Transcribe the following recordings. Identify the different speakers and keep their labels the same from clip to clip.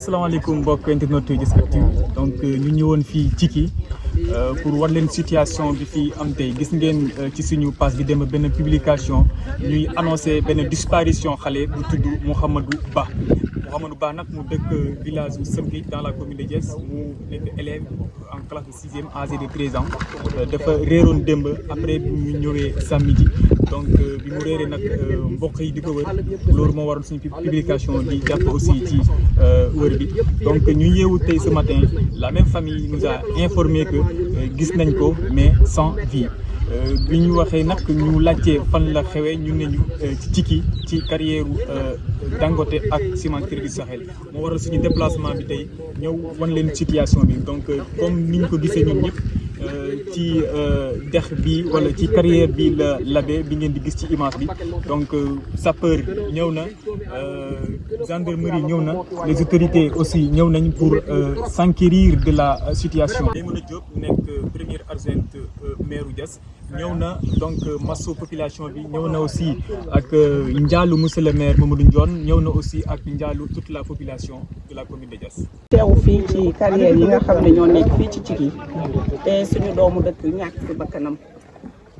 Speaker 1: asalaamaaleykum mbokk internet Diass Actu donc ñu ñëwoon fii Cikki pour war leen situation bi fii am tey gis ngeen ci suñu page bi dem benn publication ñuy annoncé benn disparition xale bu tudd Mouhamadou Ba nag mu dëkk village bu Semkej dans la commune de Diass mu nekk élève en classe de 6e âgé de 13 ans dafa réeroon démb après bi ñu ñëwee samedi donc bi mu réeree nag mbokk yi di ko wër loolu moo waral suñu publication di jàpp aussi ci wër bi donc ñu yeewu tey ce matin la même famille nous a informé que gis nañ ko mais sans vie bi ñu waxee nag ñu laajtee fan la xewee ñu ne ñu ci Cikki ci carrière Dangote ak cimenterie du Sahel moo waral suñu déplacement bi tey ñëw wan leen situation bi donc comme ni ñu ko gisee ñun ñëpp ci dex bi wala ci carrière bi la labe bi ngeen di gis ci image bi donc sapeur ñëw na gendarmerie ñëw na les autorités aussi ñëw nañ pour s'enquérir de la situation. Maimouna Diop nekk première adjointe maire Diass ñëw na donc masso population bi ñëw na aussi ak njaalu monsieur le maire Mamadou Ndione ñëw na aussi ak njaalu toute la population de la commune de Diass.
Speaker 2: teew fii ci carrière yi nga xam ne ñoo nekk fii ci Cikki te suñu doomu dëkk ñàkk ci bakkanam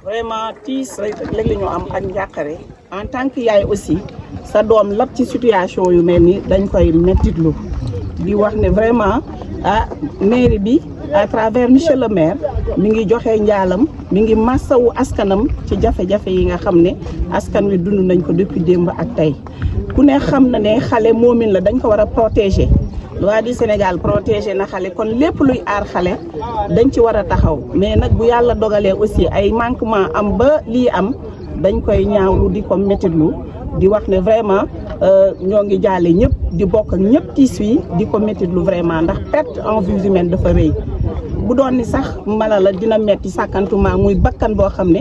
Speaker 2: vraiment tiis rek léeg-léeg ñu am ak njàqare en tant que yaay aussi sa doom lab ci situation yu mel ni dañ koy mettitlu di wax ne vraiment mairie bi à travers monsieur le maire mi ngi joxe njaalam mi ngi massawu askanam ci jafe-jafe yi nga xam ne askan wi dund nañ ko depuis démb ak tey ku ne xam na ne xale moomin la dañ ko war a protéger. loi du Sénégal protégé na xale kon lépp luy aar xale dañ ci war a taxaw mais nag bu yàlla dogalee aussi ay manquement am ba lii am dañ koy ñaawlu di ko métitlu di wax ne vraiment ñoo ngi jaale ñëpp di bokk ak ñëpp tiis wi di ko métitlu vraiment ndax perte en vies humaines dafa rëy bu doon ni sax mala la dina metti sàkkantuma muy bakkan boo xam ne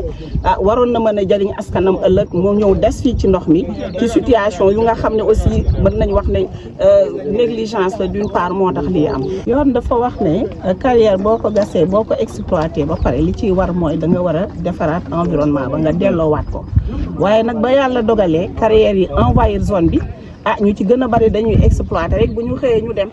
Speaker 2: waroon na mën a jëriñ askanam ëllëg moo ñëw des fii ci ndox mi ci situation yu nga xam ne aussi mën nañ wax ne négligence la d'une part moo tax lii am. yoon dafa wax ne carrière boo ko gasee boo ko exploité ba pare li ciy war mooy da nga war a defaraat environnement ba nga delloowaat ko waaye nag ba yàlla dogalee carrière yi envahir zone bi ñu ci gën a bari dañuy exploité rek bu ñu xëyee ñu dem.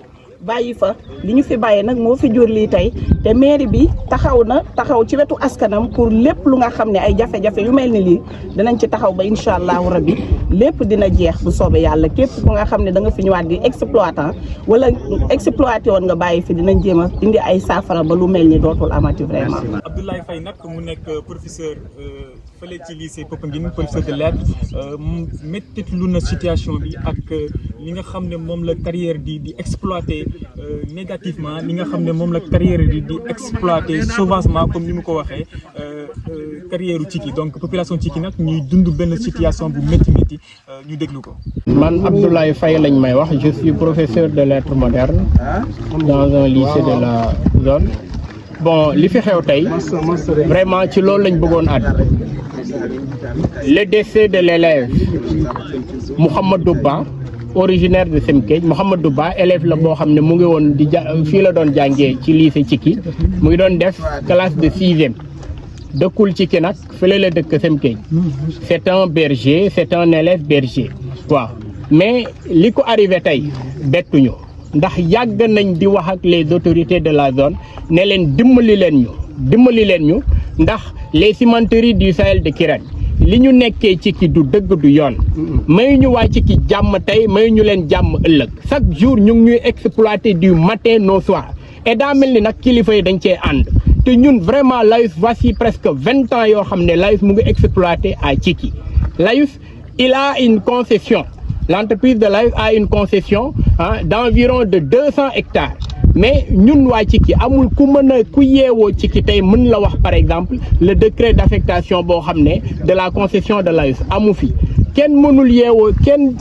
Speaker 2: bàyyi fa li ñu fi bàyyi nag moo fi jur lii tey te mairie bi taxaw ci wetu askanam pour lépp lu nga xam ne ay jafe-jafe yu mel ni lii dinañ ci taxaw ba incha allahu rabbi lépp dina jeex bu soobee yàlla képp ku nga xam ne da nga fi ñëwaat di exploitant wala exploité woon nga bàyyi fi dinañ jéem a indi ay saafara ba lu mel ni dootul amati vraiment.
Speaker 1: Abdoulaye Faye nag mu nekk professeur fële ci lycée Popenguine professeur de lettres méttitlu na situation bi ak li nga xam ne moom la carrière di exploité négativement li nga xam ne moom la carrière di exploité sauvagement comme ni mu ko waxee carrière u Cikki donc population Cikki nag ñuy dund benn situation bu métti ñu déglu ko.
Speaker 3: man Abdoulaye Faye lañ may wax je suis professeur de lettres modernes dans un lycée de la zone. bon li fi xew tey vraiment ci loolu lañ bëggoon àdd le décès de l'élève Mouhamadou Ba originaire de Semkej Mouhamadou Ba élève la boo xam ne mu ngi woon di fii la doon jàngee ci lycée Cikki mu ngi doon def classe de 6e dëkkul Cikki nag fële la dëkk Semkej c'est un berger c'est un élève berger waaw mais li ko arrivé tey bettuñu ndax yàgg nañ di wax ak les autorités de la zone ne leen dimbali leen ñu ndax les cimenteries du Sahel de Kirène li ñu nekkee Cikki du dëgg du yoon may ñu waa Cikki jàmm tey may ñu leen jàmm ëllëg chaque jour ñu ngi ñuy exploiter du matin au soir et daa mel ni nag kilifa yi dañ cee ànd te ñun vraiment Layus voici presque 20 ans yoo xam ne Layus mu ngi exploiter à Cikki Layus il a une concession. L'entreprise de Layus a une concession d'environ de 200 hectares mais ñun waa Cikki amul ku yeewoo Cikki tey mën la wax par exemple le décret d'affectation boo xam ne de la concession de Layus amu fi kenn mënul yeewoo kenn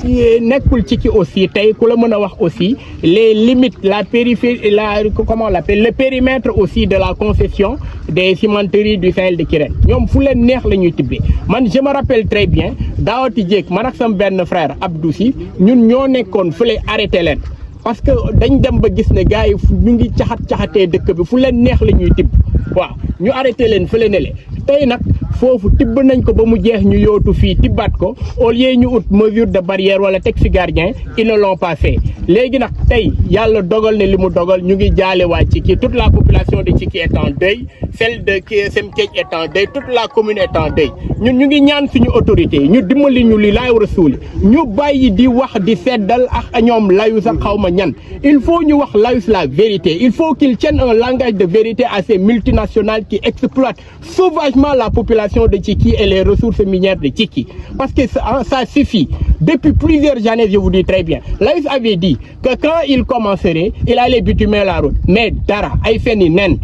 Speaker 3: nekkul Cikki aussi tey ku la mën a wax aussi les limites la périphérie comment on l'appelle le périmètre aussi de la concession des cimenteries du Sahel de Kirène ñoom fu leen neex la ñuy tibbee man je me rappelle très bien daawati jéeg man ak sama benn frère Abdou Sy ñun ñoo nekkoon fële arrêté leen parce que dañ dem ba gis ne gars yi ñu ngi caxatee dëkk bi fu leen neex la ñuy tibb waaw ñu arrêté leen fële ne le tey nag foofu tibb nañ ko ba mu jeex ñu yootu fii tibbaat ko au lieu ñu ut mesure de barrière wala teg fi gardien ils ne l'ont pas fait léegi nag tey yàlla dogal ne li mu dogal ñu ngi jaale waa Cikki, toute la population de Cikki est en deuil, celle de Semkej est en deuil, toute la commune est en deuil. ñun ñu ngi ñaan suñu autorité yi ñu dimbali ñu li laay war a suuli ñu bàyyi di wax di seddal ak ñoom layu sax xaw ma ñan. Il faut ñu wax layus la vérité, il faut qu'ils tiennent un langage de vérité à ces multinationales qui exploitent sauvagement la population de Cikki et les ressources minières de Cikki, parce que ça suffit. Depuis plusieurs années, je vous dis très bien, Layus avait dit que quand il commencerait, il allait bitumer la route. Mais dara, ay feni nen.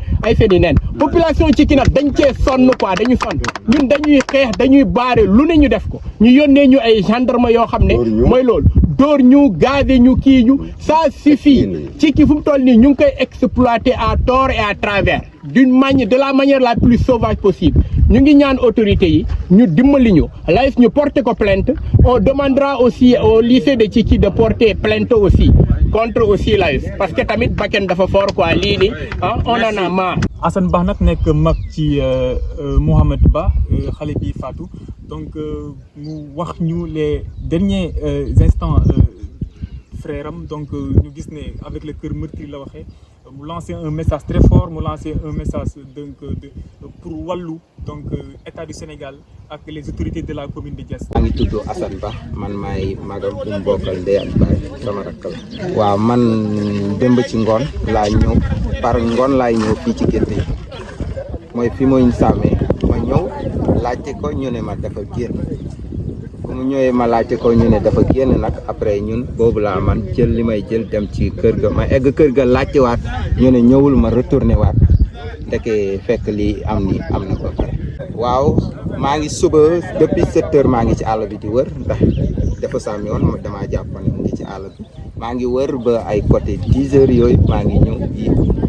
Speaker 3: Population Cikki nag dañ cee sonn quoi, dañu sonn. Ñun dañuy xeex, dañuy baare lu ne ñu def ko. Ñu yónnee ñu ay gendarme yoo xam ne mooy loolu. Dóor ñu, gazé ñu, kii ñu, ça suffit. Cikki fu mu toll nii ñu ngi koy exploiter à tort et à travers, de la manière la plus sauvage possible. Ñu ngi ñaan autorité yi ñu dimbali ñu Layus ñu porter ko plainte. On demandera aussi au lycée de Cikki de porter plainte aussi contre aussi Layus, parce que tamit bakken dafa fort quoi, lii nii on en a marre.
Speaker 1: Assane Ba nag nekk mag ci Mohamed Ba xale bi faatu, donc mu wax ñu les derniers instants frère am, donc ñu gis ne avec le cœur meurtri la waxee, mu lancer un message très fort, mu lancer un message donc pour wàllu donc état du Sénégal ak les autorités de la commune de Diass.
Speaker 4: maa ngi tudd Assane Ba, man maay magam bu mu bokkal ndey ak baay, sama rakk la. waaw man démb ci ngoon laa ñëw, par ngoon laay ñëw fii ci gétt yi, mooy fi mooy sàmmee ma ñëw laajte ko ñu ne ma dafa génn. bu mu ñëwee ma laajte ko ñu ne dafa génn nag, après ñun boobu laa man jël li may jël dem ci kër ga, ma egg kër ga laajte waat ñu ne ñëwul, ma retourné waat ndeke fekk lii am na ba pare. waaw maa ngi suba depuis 7 heures maa ngi ci àll bi di wër, ndax dafa sàmmi woon ma damaa jàpp ne mu ngi ci àll bi, maa ngi wër ba ay côté 10 heures yooyu maa ngi ñëw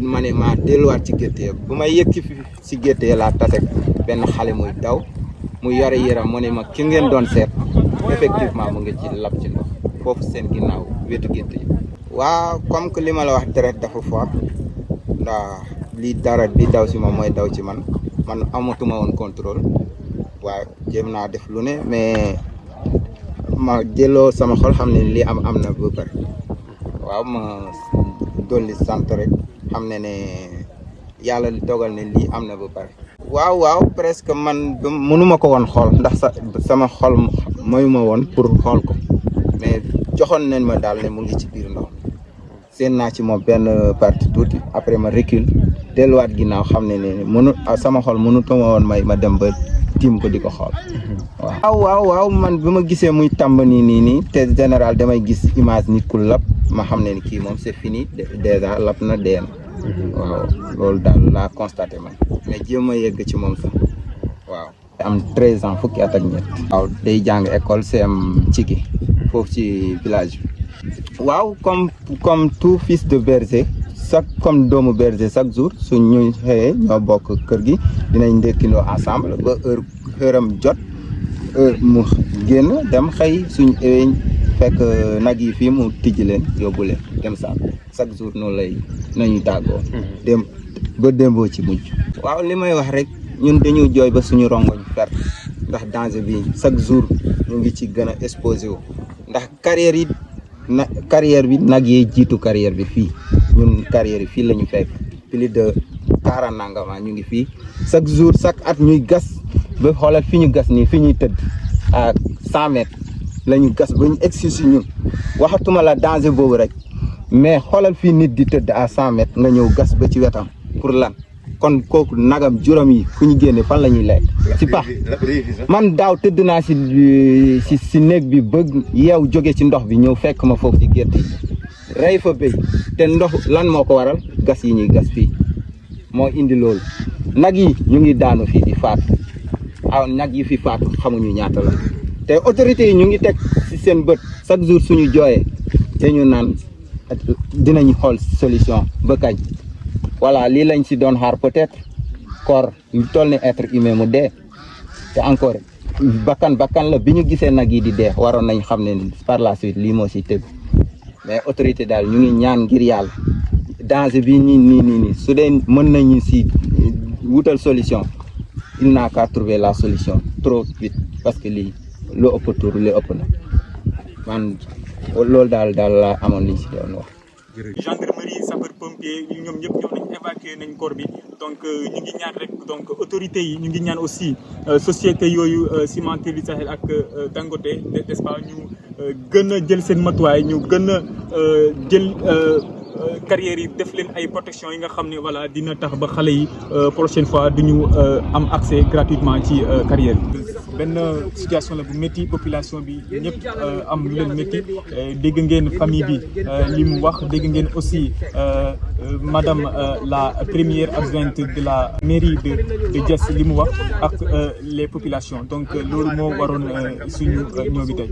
Speaker 4: ma ne maa delluwaat ci gétt ya. bu may yëkki fi si gétt ya laa tase benn xale muy daw mu yore yëram mu ne ma ki ngeen doon seet effectivement mu ngi ci lab ci ndox foofu seen ginnaaw wetu gétt yi. waaw comme que li ma la wax deret dafa fort, ndax li dara bi daw si moom mooy daw ci man amatuma woon contrôle. waaw jéem naa def lu ne, mais ma jëloo sama xol xam ne lii am na ba pare. waaw ma dolli sant rek xam ne yàlla dogal ne lii am na ba pare. waaw presque man mënuma ko woon xool ndax sama xol mayuma woon pour xool ko, mais joxoon nañ ma daal ne mu ngi ci biir ndox seen naa ci moom benn partie tuuti, après ma recule delluwaat ginnaaw xam ne sama xol mënutuma woon ma dem ba tiim ko di ko xool. waaw man bi ma gisee muy tàmb nii te général damay gis image nit ku lab, ma xam ne kii moom c'est fini déjà lab na dee na. waaw loolu daal laa constaté man, mais jéem a yegg ci moom sax. waaw am 13 ans, fukki at ak ñett. waaw day jàng école CM Cikki foofu ci village bi. waaw comme tout fils de berger, comme doomu berger, chaque jour su ñu xëyee ñoo bokk kër gi dinañ ndékkindoo ensemble ba heure am jot, mu génn dem xëy suñ fekk nag yi fii mu tijji leen yóbbu leen dem saam, chaque jour noonu nañu tàggoo. ba démboo ci mujj. waaw li may wax rek ñun dañu jooy ba suñu rongoñ perte, ndax danger bi chaque jour ñu ngi ci gën a exposé wu, ndax carrière bi nag yee jiitu carrière bi fii, ñun carrière yi fii la ñu fekk plus de 40 nangama ñu ngi fii, chaque jour chaque at ñuy gas ba xoolal fi ñu gas nii fi ñuy tëdd à 100 mètres la ñu gas ba ñu egsi si ñun, waxatuma la danger boobu rek, mais xoolal fii nit di tëdd à 100 mètres nga ñëw gas ba ci wetam pour lan? kon kooku nagam juróom yi fu ñu génne fan la ñuy lekk ci pax. man daaw tëdd naa si néeg bi bëgg yeew jóge ci ndox bi ñëw fekk ma foofu ci gétt yi rey fa béy, te ndox lan moo ko waral? gas yi ñuy gas fii moo indi loolu. nag yi ñu ngi daanu fii di faatu, nag yi fi faatu xamuñu ñaata la, te autorités yi ñu ngi teg ci seen bët chaque jour suñu jooyee te ñu naan dinañu xool solution ba kañ. voilà lii lañ si doon xaar, peut-être corps yu toll ni être humain mu dee, te encore bakkan la. bi ñu gisee nag yi di dee waroon nañ xam ne par la suite lii moo si tëgg, mais autorité daal ñu ngi ñaan ngir yàlla danger bi nii su dee mën nañu si wutal solution, il n'a qu'à trouver la solution trop vite, parce que lii lu ëpp tur li ëpp na man loolu daal laa amoon liñ si doon wax.
Speaker 1: gendarmerie sapeur pompier ñoom ñëpp ñëw nañ évacué nañ corps bi donc ñu ngi ñaan rek donc autorités yi ñu ngi ñaan aussi société yooyu Cimenterie du Sahel ak Dangote n'est-ce pas ñu gën a jël seen matuwaay ñu gën a jël carrières yi def leen ay protection yi nga xam ne voilà dina tax ba xale yi prochaine fois duñu am accès gratuitement ci carrière yi. benn situation la bu métti population bi ñëpp am lu leen métti dégg ngeen famille bi li mu wax dégg ngeen aussi madame la première adjointe de la mairie de Diass li mu wax ak les populations donc loolu moo waroon suñu ñëw bi tey.